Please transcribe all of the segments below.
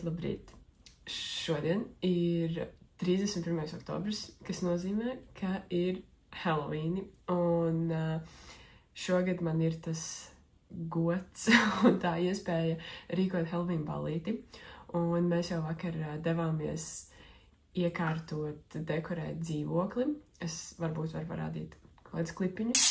Labrīt. Šodien ir 31. oktobris, kas nozīmē, ka ir Halloween, un šogad man ir tas gods un tā iespēja rīkot Halloween ballīti, un mēs jau vakar devāmies iekārtot, dekorēt dzīvokli. Es varbūt varu parādīt kādus klipiņus.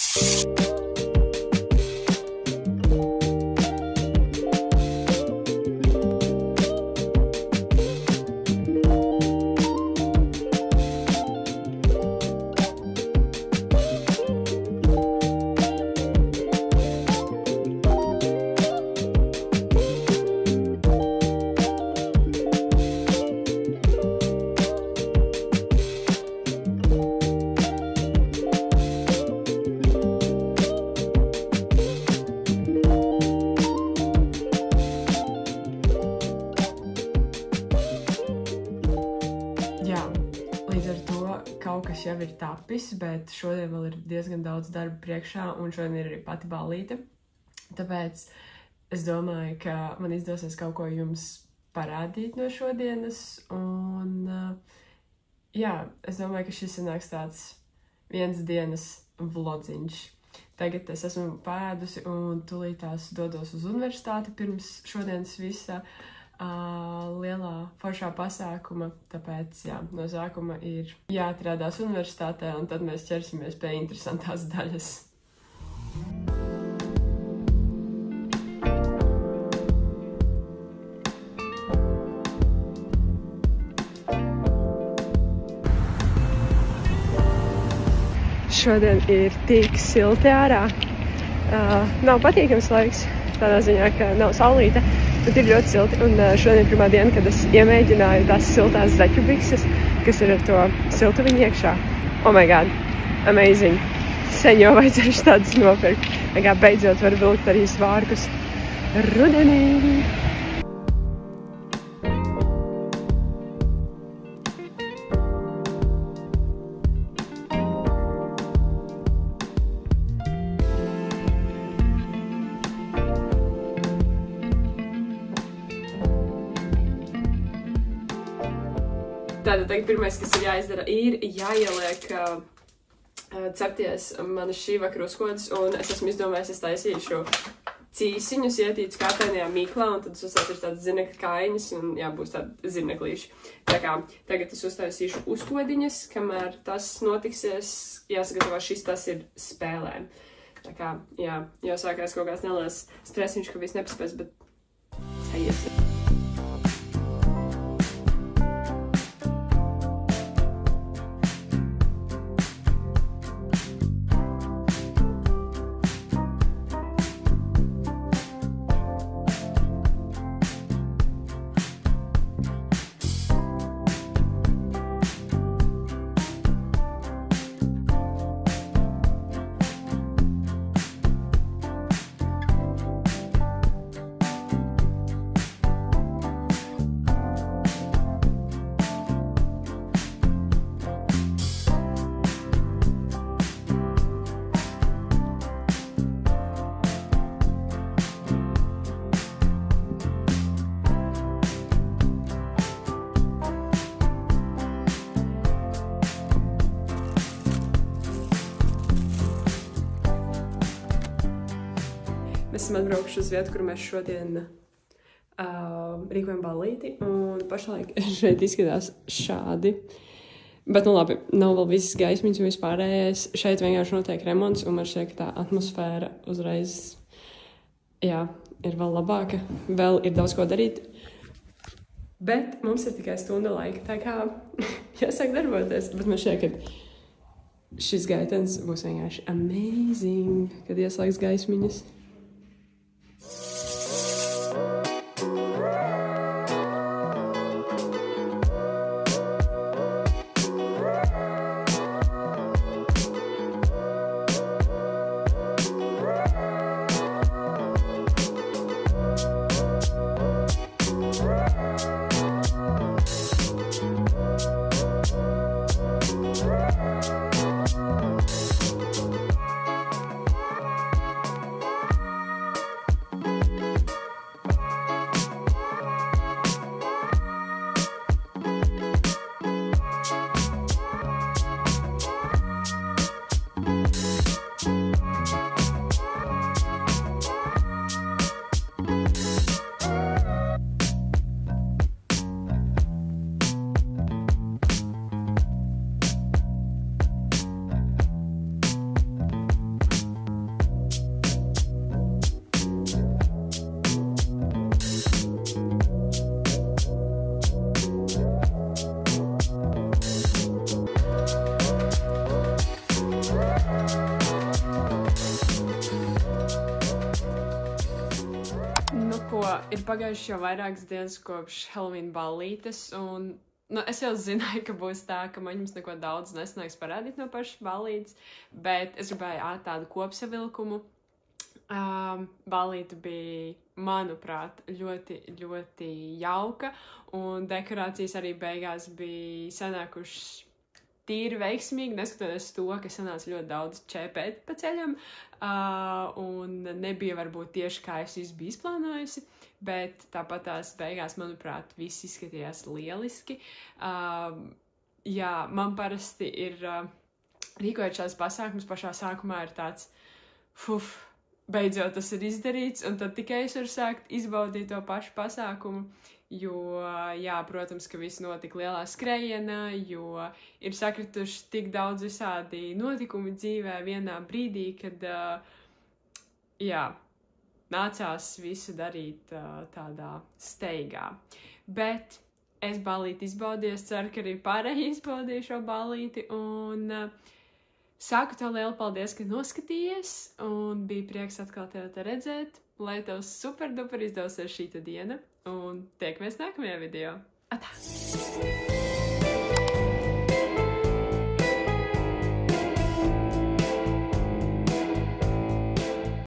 Līdz ar to kaut kas jau ir tapis, bet šodien vēl ir diezgan daudz darba priekšā, un šodien ir arī pati ballīte. Tāpēc es domāju, ka man izdosies kaut ko jums parādīt no šodienas, un es domāju, ka šis sanāks tāds viens dienas vlodziņš. Tagad es esmu pēdusi un tūlītās dodos uz universitāti pirms šodienas visa lielā foršā pasākuma, tāpēc, no sākuma ir jāatrādās universitātē, un tad mēs ķersimies pie interesantās daļas. Šodien ir tik silti ārā. Nav patīkams laiks, tādā ziņā, ka nav saulīte. Bet ir ļoti silti, un šodien pirmā diena, kad es iemēģināju tās siltās zaķu bikses, kas ir ar to siltuviņu iekšā. Oh my god, amazing! Sen jau vajadzējuši tādas nopirkt. Beidzot var vilkt arī svārkus rudenī. Tātad tagad pirmais, kas ir jāizdara, ir jāieliek cepties manas šī vakara uzkodas, un es esmu izdomājis, es taisīšu cīsiņus ietīts kāpēnajā mīklā, un tad es uztaisīšu tādas zirnekļa kājiņas, un būs tādi zirneklīši. Tā kā tagad es uztaisīšu uzkodiņas, kamēr tas notiksies, jāsagatavo šis tas ir spēlēm. Tā kā, jau sākās kaut kāds neliels stresiņš, ka viss nepaspēs, bet aies. Mēs esam atbraukuši uz vietu, kur mēs šodien rīkojam ballīti, un pašlaik šeit izskatās šādi. Bet, nu labi, nav vēl visas gaismiņas un vispārējais. Šeit vienkārši notiek remonts, un man šķiet, ka tā atmosfēra uzreiz, ir vēl labāka. Vēl ir daudz ko darīt. Bet mums ir tikai stunda laika, tā kā jāsāk darboties. Bet man šķiet, ka šis gaitens būs vienkārši amazing, kad ieslēgs gaismiņas. Ir pagājuši jau vairākas dienas kopš Halloween ballītes, un es jau zināju, ka būs tā, ka man jums neko daudz nesnāks parādīt no pašas ballītes, bet es gribēju tādu kopsavilkumu. Ballīte bija, manuprāt, ļoti, ļoti jauka, un dekorācijas arī beigās bija sanākušas tīri veiksmīgi, neskatoties to, ka sanāca ļoti daudz čēpēt pa ceļam, un nebija varbūt tieši kā es visu biju izplānojusi, bet tāpat tās beigās, manuprāt, viss izskatījās lieliski. Jā, man parasti ir rīkojot šādas pasākumus, pašā sākumā ir tāds, beidzot tas ir izdarīts, un tad tikai es varu sākt izbaudīt to pašu pasākumu, jo, jā, protams, ka viss notika lielā skrejienā, jo ir sakrituši tik daudz visādi notikumi dzīvē vienā brīdī, kad, jā, nācās visu darīt tādā steigā. Bet es ballīti izbaudīju, es ceru, ka arī pārējie izbaudīju šo ballīti, un saku tev lielu paldies, ka noskatījies, un bija prieks atkal tevi te redzēt, lai tev super duper izdosies šīta diena, un tiekamies nākamajā video. Atā!